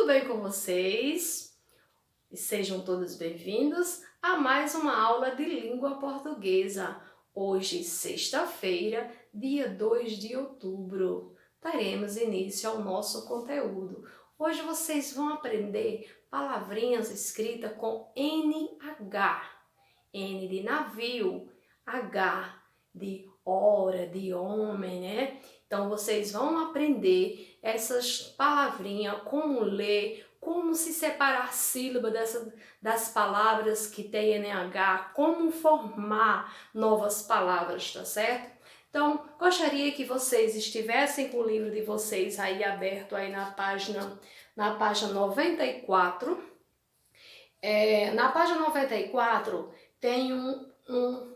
tudo bem com vocês? E sejam todos bem-vindos a mais uma aula de língua portuguesa. Hoje, sexta-feira, dia 2 de outubro, daremos início ao nosso conteúdo. Hoje vocês vão aprender palavrinhas escritas com NH. N de navio, H de hora, de homem, né? Então, vocês vão aprender essas palavrinhas, como ler, como se separar a sílaba das palavras que tem NH, como formar novas palavras, tá certo? Então, gostaria que vocês estivessem com o livro de vocês aí aberto aí na página 94. Na página 94 tem um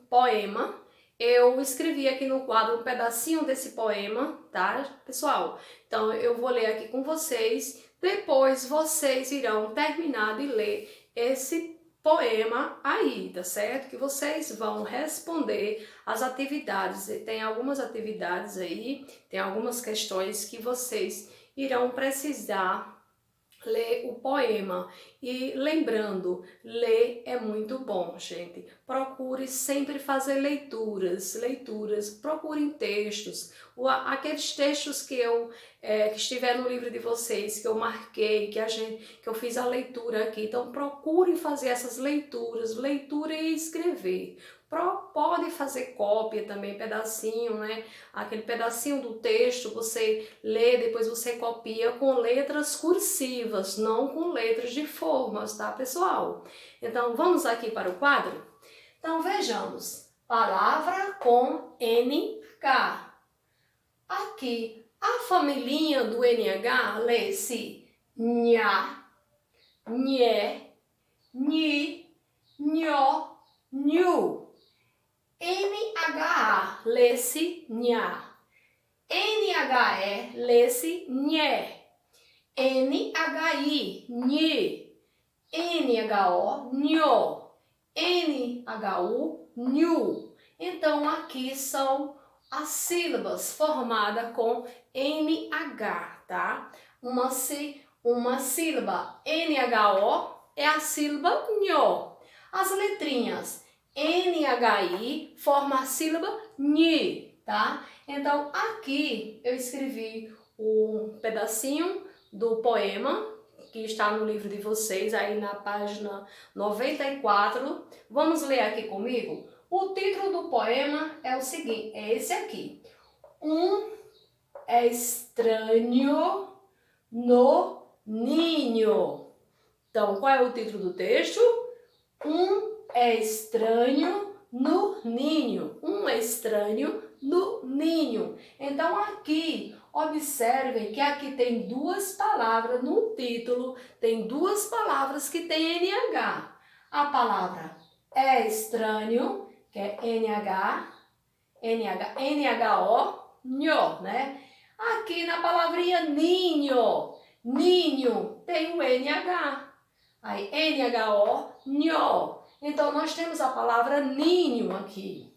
poema. Eu escrevi aqui no quadro um pedacinho desse poema, tá, pessoal? Então, eu vou ler aqui com vocês, depois vocês irão terminar de ler esse poema aí, tá certo? Que vocês vão responder as atividades, e tem algumas atividades aí, tem algumas questões que vocês irão precisar ler o poema. E lembrando, ler é muito bom, gente. Procure sempre fazer leituras, procurem textos, aqueles textos que estiver no livro de vocês, que eu marquei, que eu fiz a leitura aqui. Então procurem fazer essas leitura e escrever. Pode fazer cópia também, pedacinho, né? Aquele pedacinho do texto você lê, depois você copia com letras cursivas, não com letras de formas, tá, pessoal? Então, vamos aqui para o quadro? Então, vejamos. Palavra com NH. Aqui, a família do NH lê-se nha, nhé, nhi, nhó, nhu. NHA lê-se nha. NHE lê-se nhé. NHI, nhi. NHO, nhô. NHU, nhu. Então, aqui são as sílabas formadas com NH, tá? Uma sílaba NHO é a sílaba nhô. As letrinhas NHI forma a sílaba nhi, tá? Então, aqui eu escrevi um pedacinho do poema que está no livro de vocês, aí na página 94. Vamos ler aqui comigo? O título do poema é o seguinte, é esse aqui. Um estranho no ninho. Então, qual é o título do texto? Um estranho no ninho. Um estranho no ninho. Então, aqui, observem que aqui tem duas palavras no título, tem duas palavras que tem NH. A palavra é estranho, que é NHO, nho, né? Aqui na palavrinha ninho, ninho, tem o NH. Aí, NHO, nho. Então, nós temos a palavra ninho aqui.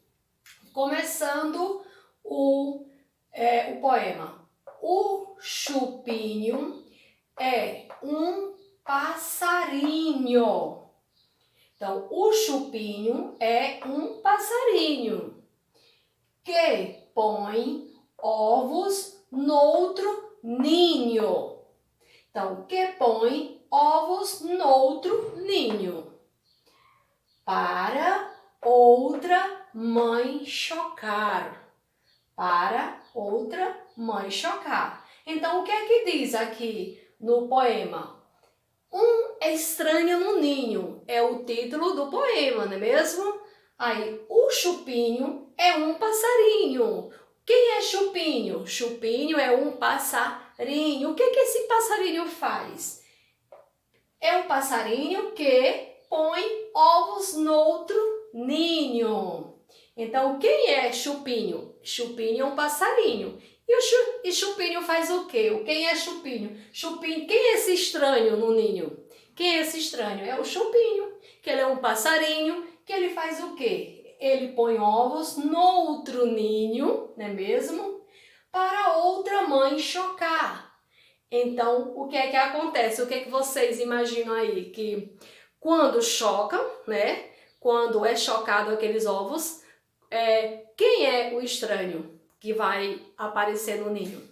Começando o poema. O chupinho é um passarinho. Então, o chupinho é um passarinho que põe ovos noutro ninho. Então, que põe ovos noutro ninho. Para outra mãe chocar. Para outra mãe chocar. Então, o que é que diz aqui no poema? Um estranho no ninho é o título do poema, não é mesmo? Aí, o chupinho é um passarinho. Quem é chupinho? Chupinho é um passarinho. O que esse passarinho faz? É um passarinho que põe ovos noutro ninho. Então, quem é chupinho? Chupinho é um passarinho. E chupinho faz o quê? Quem é chupinho? Chupinho, quem é esse estranho no ninho? Quem é esse estranho? É o chupinho, que ele é um passarinho, que ele faz o quê? Ele põe ovos noutro ninho, não é mesmo? Para outra mãe chocar. Então, o que é que acontece? O que é que vocês imaginam aí? Que quando choca, né? Quando é chocado aqueles ovos, quem é o estranho que vai aparecer no ninho?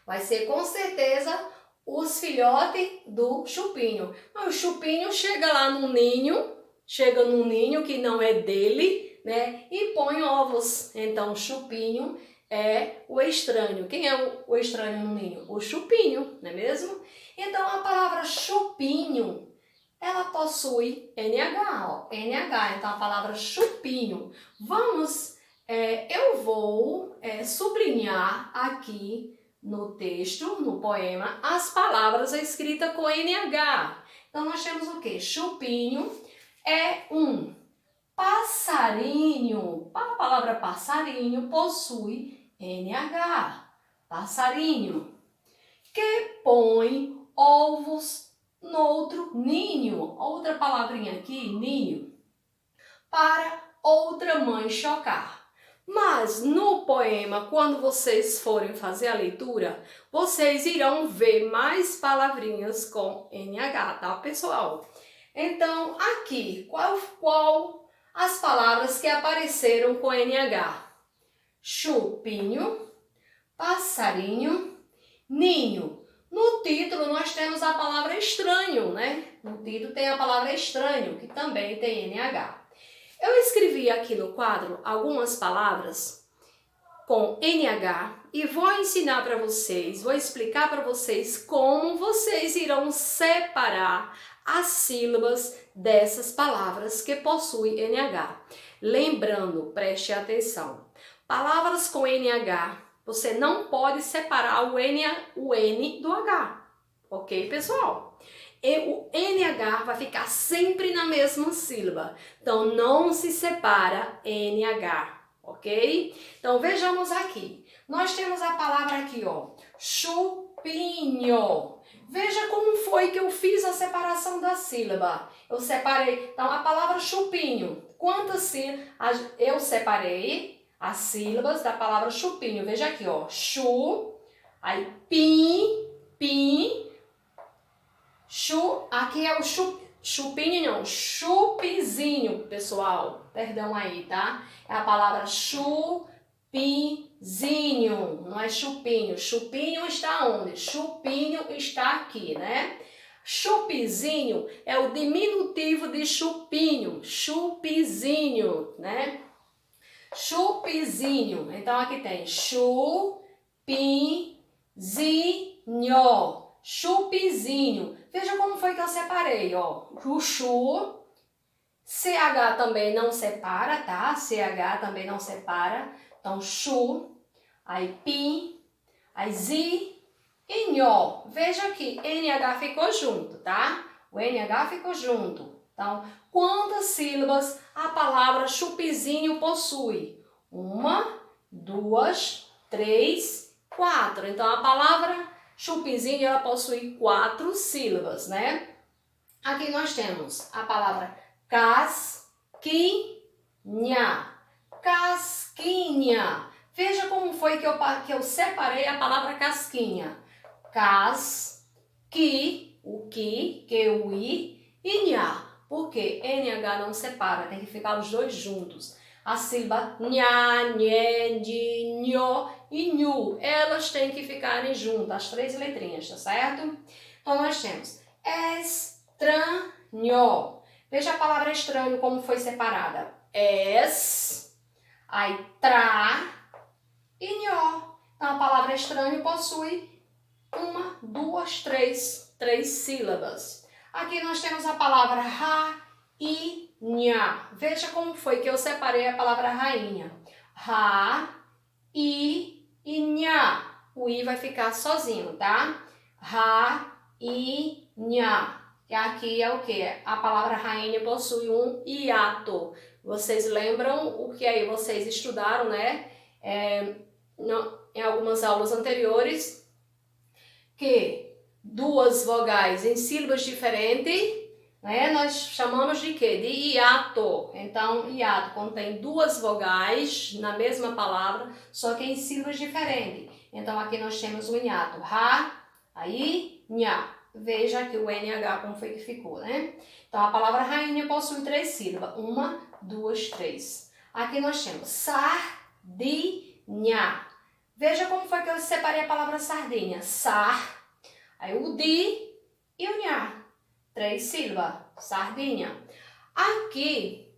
Vai ser com certeza os filhotes do chupinho. Mas o chupinho chega lá no ninho, chega num ninho que não é dele, né? E põe ovos. Então, o chupinho é o estranho. Quem é o estranho no ninho? O chupinho, não é mesmo? Então, a palavra chupinho, ela possui NH, ó, NH. Então, a palavra chupinho. Eu vou sublinhar aqui no texto, no poema, as palavras escritas com NH. Então, nós temos o quê? Chupinho é um passarinho. A palavra passarinho possui NH. Passarinho. Que põe ovos no outro ninho. Outra palavrinha aqui, ninho. Para outra mãe chocar. Mas no poema, quando vocês forem fazer a leitura, vocês irão ver mais palavrinhas com NH, tá, pessoal? Então, aqui, qual as palavras que apareceram com NH? Chupinho, passarinho, ninho. No título, nós temos a palavra estranho, né? No título tem a palavra estranho, que também tem NH. Eu escrevi aqui no quadro algumas palavras com NH e vou ensinar para vocês, vou explicar para vocês como vocês irão separar as sílabas dessas palavras que possuem NH. Lembrando, preste atenção, palavras com NH, você não pode separar o N do H, ok, pessoal? E o NH vai ficar sempre na mesma sílaba. Então, não se separa NH, ok? Então, vejamos aqui. Nós temos a palavra aqui, ó, chupinho. Veja como foi que eu fiz a separação da sílaba. Eu separei, então, a palavra chupinho. Quantas sílabas eu separei as sílabas da palavra chupinho? Veja aqui, ó, chu, aí pim, aqui é o chupinho, não, chupizinho, pessoal. Perdão aí, tá? É a palavra chupizinho, não é chupinho. Chupinho está onde? Chupinho está aqui, né? Chupizinho é o diminutivo de chupinho, chupizinho, né? Chupizinho. Então, aqui tem chupinzinho. Chupizinho. Veja como foi que eu separei, ó. O chu, CH também não separa, tá? CH também não separa. Então, chu, aí pim, aí zi e nhó. Veja aqui, NH ficou junto, tá? O NH ficou junto. Então, quantas sílabas a palavra chupizinho possui? 1, 2, 3, 4. Então, a palavra chupizinho, ela possui 4 sílabas, né? Aqui nós temos a palavra casquinha. Casquinha. Veja como foi que eu separei a palavra casquinha. O i e nha. Por quê? NH não separa, tem que ficar os dois juntos. A sílaba nha, nhé, de, nho e nhu, elas têm que ficarem juntas, as 3 letrinhas, tá certo? Então, nós temos estranho. Veja a palavra estranho como foi separada. Aí tra e nho. Então, a palavra estranho possui 1, 2, 3 sílabas. Aqui nós temos a palavra rainha. Veja como foi que eu separei a palavra rainha. I e nha. O i vai ficar sozinho, tá? Rainha. E aqui é o que? A palavra rainha possui um hiato. Vocês lembram o que aí vocês estudaram, né? Em algumas aulas anteriores, que 2 vogais em sílabas diferentes, né? Nós chamamos de quê? De hiato. Então, hiato contém 2 vogais na mesma palavra, só que em sílabas diferentes. Então, aqui nós temos um hiato. Aí, nha. Veja aqui o NH como foi que ficou, né? Então, a palavra rainha possui 3 sílabas. 1, 2, 3. Aqui nós temos sardinha. Veja como foi que eu separei a palavra sardinha. Sar, aí o di e o nha. 3 sílabas. Sardinha. Aqui,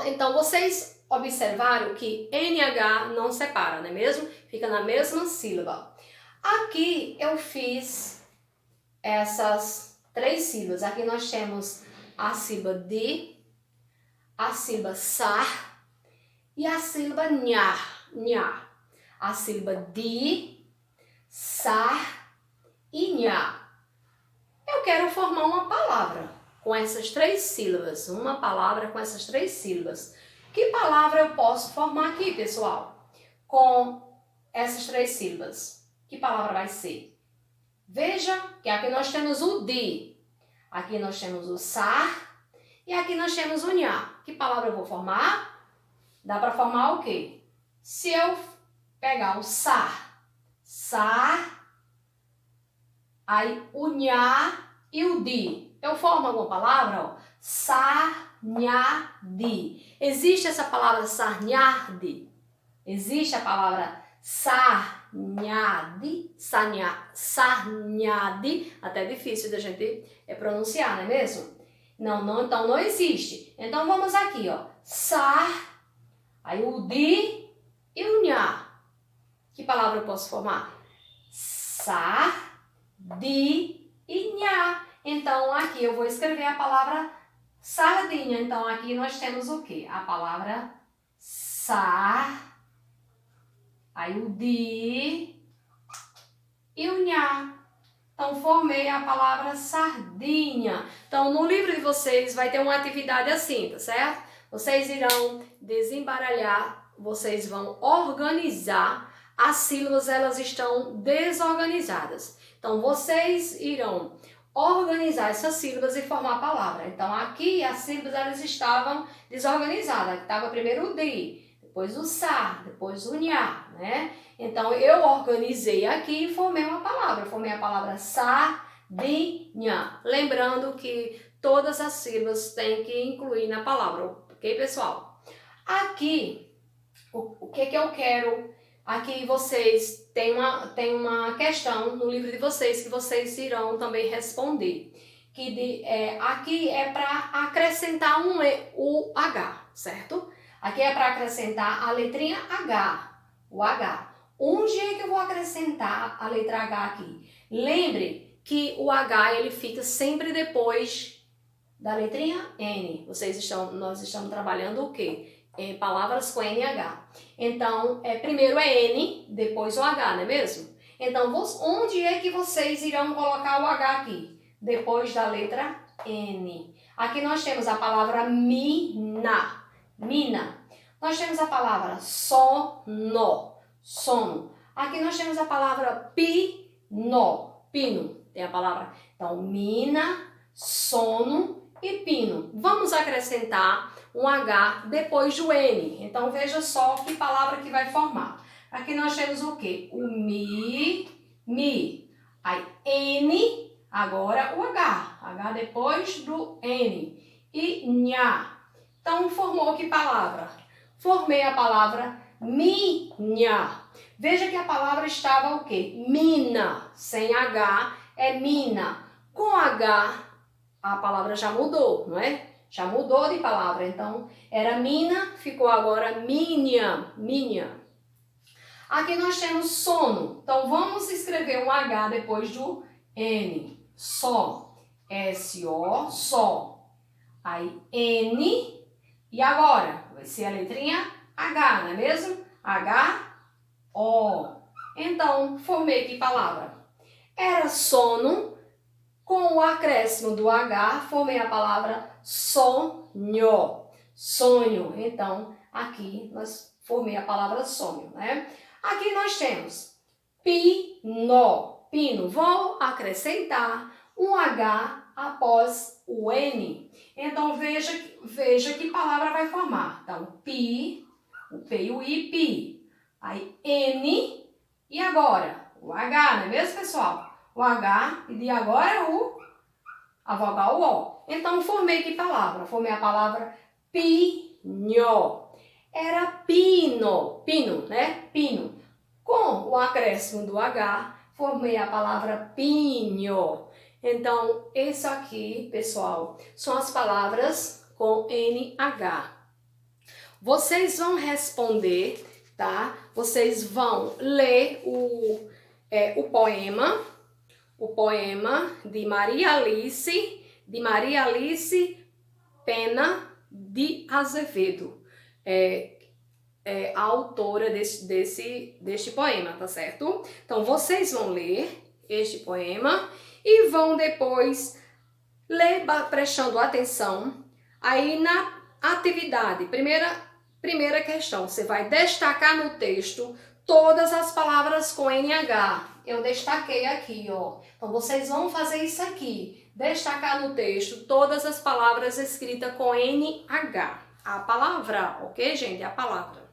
então vocês observaram que NH não separa, não é mesmo? Fica na mesma sílaba. Aqui eu fiz essas 3 sílabas. Aqui nós temos a sílaba de, a sílaba sar e a sílaba nha. Nha. A sílaba de, sar e nha. Eu quero formar uma palavra com essas 3 sílabas. Uma palavra com essas 3 sílabas. Que palavra eu posso formar aqui, pessoal? Com essas 3 sílabas. Que palavra vai ser? Veja que aqui nós temos o de, aqui nós temos o sar e aqui nós temos o nha. Que palavra eu vou formar? Dá para formar o quê? Se eu pegar o sar, aí o nha e o di, eu formo alguma palavra? Ó. Sarnhadi. Existe essa palavra sarnhadi? Existe a palavra sarnhadi? Sarnhadi. Até difícil da gente pronunciar, não é mesmo? Não, então não existe. Então vamos aqui, ó. Sar, aí o di e o nha. Que palavra eu posso formar? Sar, di e nha. Então aqui eu vou escrever a palavra sardinha. Então aqui nós temos o quê? A palavra sar, aí o di e o nha. Então formei a palavra sardinha. Então no livro de vocês vai ter uma atividade assim, tá certo? Vocês irão desembaralhar, vocês vão organizar. As sílabas, elas estão desorganizadas. Então, vocês irão organizar essas sílabas e formar a palavra. Então, aqui as sílabas, elas estavam desorganizadas. Aqui estava primeiro o di, depois o sar, depois o nha, né? Então, eu organizei aqui e formei uma palavra. Eu formei a palavra sardinha. Lembrando que todas as sílabas têm que incluir na palavra, ok, pessoal? Aqui, o que eu quero... Aqui vocês têm uma questão no livro de vocês que vocês irão também responder. Aqui é para acrescentar o H, certo? Aqui é para acrescentar a letrinha H, o H. Onde é que eu vou acrescentar a letra H aqui? Lembre que o H ele fica sempre depois da letrinha N. Nós estamos trabalhando o quê? Em palavras com NH. Então, primeiro é N, depois o H, não é mesmo? Então, onde é que vocês irão colocar o H aqui? Depois da letra N. Aqui nós temos a palavra mina, mina. Nós temos a palavra sono, sono. Aqui nós temos a palavra pino, pino. Tem a palavra, então, mina, sono e pino. Vamos acrescentar um H depois do N. Então, veja só que palavra que vai formar. Aqui nós temos o quê? O mi. Aí, N, agora o H. H depois do N. E nha. Então, formou que palavra? Formei a palavra minha. Veja que a palavra estava o quê? Mina. Sem H é mina. Com H, a palavra já mudou, não é? Já mudou de palavra, então era mina, ficou agora minha, minha. Aqui nós temos sono, então vamos escrever um H depois do N. Só, S-O, só. Aí N, e agora vai ser a letrinha H, não é mesmo? H-O. Então, formei que palavra? Era sono. Com o acréscimo do H, formei a palavra sonho. Sonho. Então, aqui nós formei a palavra sonho, né? Aqui nós temos pino. Pino. Vou acrescentar um H após o N. Então, veja que palavra vai formar. Então, pi, o P e o I, pi. Aí, N. E agora? O H, não é mesmo, pessoal? o H e de agora é a vogal O. Então, formei que palavra? Formei a palavra pinho. Era pino, né? Pino. Com o acréscimo do H, formei a palavra pinho. Então, isso aqui, pessoal, são as palavras com NH. Vocês vão responder, tá? Vocês vão ler o poema de Maria Alice Pena de Azevedo. A autora deste poema, tá certo? Então, vocês vão ler este poema e vão depois ler prestando atenção. Aí na atividade, primeira questão, você vai destacar no texto todas as palavras com NH. Eu destaquei aqui, ó. Então, vocês vão fazer isso aqui. Destacar no texto todas as palavras escritas com NH. A palavra, ok, gente? A palavra.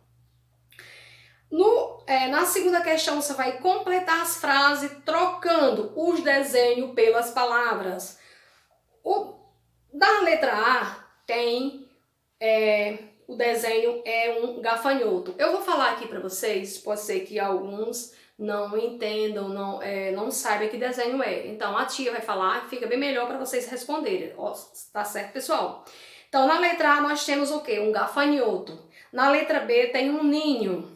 Na segunda questão, você vai completar as frases trocando os desenhos pelas palavras. Da letra A, tem o desenho é um gafanhoto. Eu vou falar aqui para vocês, pode ser que alguns não entendam, não saibam que desenho é. Então, a tia vai falar, fica bem melhor para vocês responderem. Ó, tá certo, pessoal? Então, na letra A, nós temos o quê? Um gafanhoto. Na letra B, tem um ninho.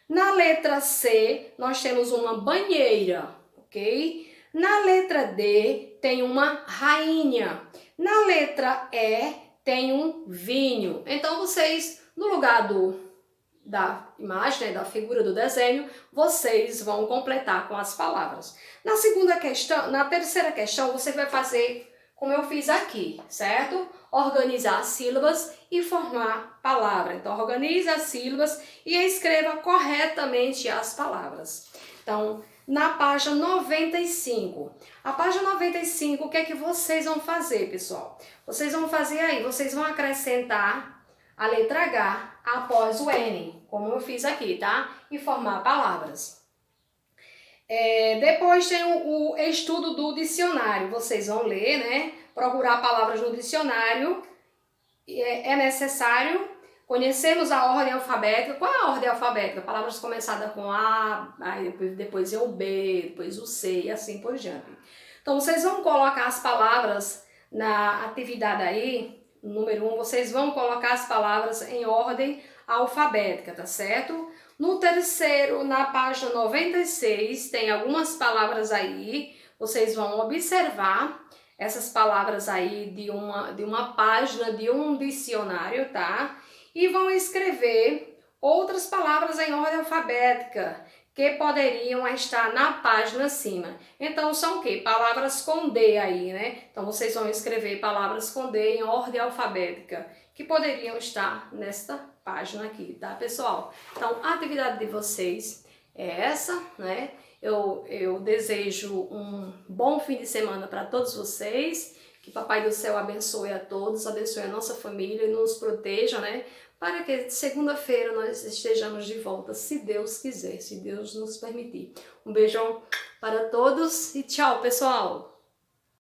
Na letra C, nós temos uma banheira, ok? Na letra D, tem uma rainha. Na letra E, tem um vinho. Então, vocês, no lugar da imagem, né, da figura do desenho, vocês vão completar com as palavras. Na terceira questão, você vai fazer como eu fiz aqui, certo? Organizar as sílabas e formar palavra. Então, organize as sílabas e escreva corretamente as palavras. Então, na página 95. A página 95, o que é que vocês vão fazer, pessoal? Vocês vão fazer aí, vocês vão acrescentar a letra H após o N, como eu fiz aqui, tá? E formar palavras. Depois tem o estudo do dicionário. Vocês vão ler, né? Procurar palavras no dicionário. É necessário conhecermos a ordem alfabética. Qual é a ordem alfabética? Palavras começadas com A, aí depois é o B, depois o C e assim por diante. Então, vocês vão colocar as palavras na atividade aí, número 1, vocês vão colocar as palavras em ordem alfabética, tá certo? No terceiro, na página 96, tem algumas palavras aí, vocês vão observar essas palavras aí de uma página de um dicionário, tá? E vão escrever outras palavras em ordem alfabética que poderiam estar na página acima. Então, são o quê? Palavras com D aí, né? Então, vocês vão escrever palavras com D em ordem alfabética que poderiam estar nesta página aqui, tá, pessoal? Então, a atividade de vocês é essa, né? Eu desejo um bom fim de semana para todos vocês, que Papai do Céu abençoe a todos, abençoe a nossa família e nos proteja, né? Para que segunda-feira nós estejamos de volta, se Deus quiser, se Deus nos permitir. Um beijão para todos e tchau, pessoal!